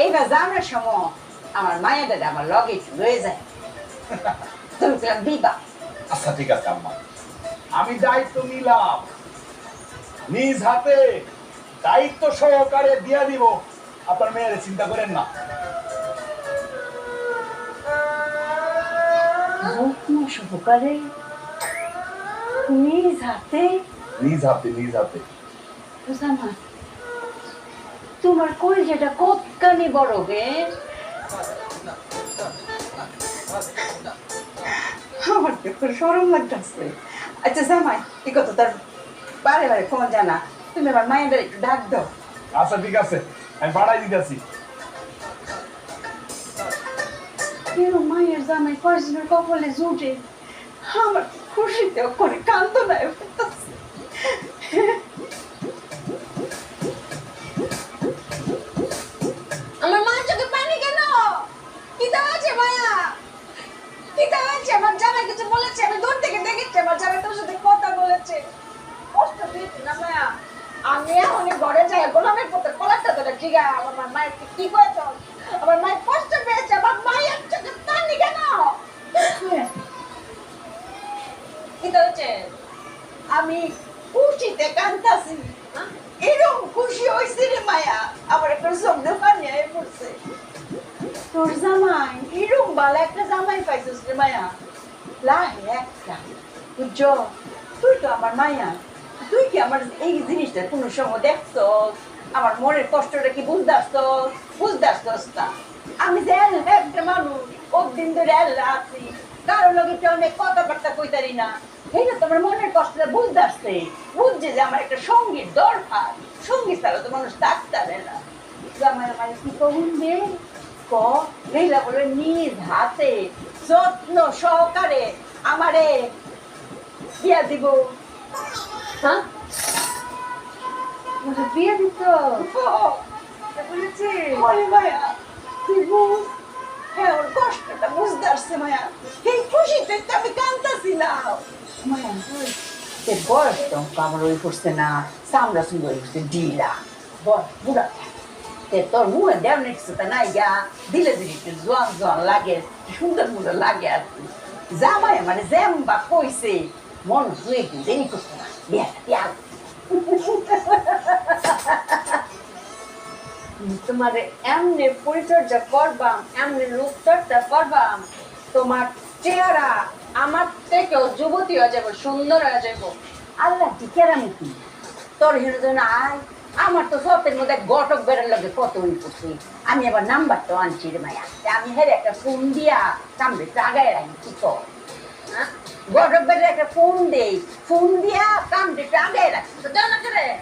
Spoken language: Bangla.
এইবার যাওয়ার সময় আমার মায়ের দাদা আমার লগে একটু লয়ে যায় তুমি পেলাম দিবা। আচ্ছা ঠিক আছে আম্মা, আমি দায়িত্ব নিলাম, নিজ হাতে দায়িত্ব সহকারে দিয়া দিব। আপনার মেয়ের চিন্তা করেন না। যত্ন সহকারে নিজ হাতে নিজ হাতে নিজ হাতে। জামা তোমার কই যেটা কতখানি বড় গে আমার দেখো সরম লাগতেছে। আচ্ছা জামাই কি কত তার বারে বারে কোন জানা তুমি আমার মায়ের একটু ডাক দাও। আচ্ছা ঠিক আছে, আমি ভাড়াই দিতেছি। কেন মায়ের জামাই কয়েকজনের কপালে জুটে আমার খুশিতে করে কান্দ নাই করতেছে। আমার মায়ের চোখে পানি কেন? কি আছে মায়া? কি আছে? আমার জামাই কিছু বলেছে? আমি দূর থেকে দেখেছি আমার জামাই তোর সাথে কথা বলেছে। কষ্ট পেয়েছি না মায়া? আমি এখন ঘরে যাই গোলামের পথে কলারটা ধরে ঠিক আছে আমার মায়ের কি করেছ? আমার মায়ের কষ্ট পেয়েছে। আমার মায়ের চোখে পানি কেন? কি হচ্ছে? আমি খুশিতে কান্দাছি। এরকম খুশি হয়েছে রে মায়া আমার একটা শব্দ পানি আয় পড়ছে। তোর জামাই এরকম ভালো একটা জামাই পাইছিস রে মায়া, লাহে একটা বুঝছ। তুই তো আমার মায়া, তুই কি আমার এই জিনিসটা কোনো সময় দেখছ? আমার মনের কষ্টটা কি বুঝতে না? আমি যে একটা মানুষ দিন ধরে আছি, কারো লগে তো অনেক কথাবার্তা কইতারি না, এইটা তোমার মনের কষ্টটা বুঝতে আসছে, বুঝছে যে আমার একটা সঙ্গীর দরকার, সঙ্গী ছাড়া তো মানুষ থাকতে পারে না। জামাই আমার কি কহুন রে ক এইলা বলে নিজ হাতে যত্ন সহকারে আমারে বিয়া দিব। হ্যাঁ? আমাকে বিয়ে দিত বলেছে বলে মায়া তুই বুঝ। হ্যাঁ ওর কষ্টটা বুঝতে আসছে মায়া, এই খুশিতে তো আমি কান্দাছিলাম। মায়া তোর বয়স তো আমার ওই করছে না, চামড়া সুন্দর হচ্ছে ডিলা বয়স বুড়া তোর মুখে দেও নেক্সটা নাই গা দিলে দিলে একটু জোয়ান লাগে, সুন্দর লাগে আর কি। জামাই মানে জ্যাম্বা কইছে মন দুই একদিন দেরি করছে না বিয়াটা দিয়া তোমার এমনি পরিচর্যা করবাম, এমনি রূপচর্চা করবাম, তোমার চেহারা আমার থেকেও যুবতী হয়ে যাবো, সুন্দর হয়ে যাবো। আল্লাহ কি কেরামতি তোর হিরো জন আয়। আমার তো সতের মধ্যে গটক বেড়ার লগে কত ওই করছি, আমি আবার নাম্বারটা আনছি রে মায়া, আমি হেরে একটা ফোন দিয়া কামড়ে টাগায় রাখি কি কর। হ্যাঁ গটক বেড়ে একটা ফোন দেই, ফোন দিয়া কামড়ে টাগায় রাখি তো জানা করে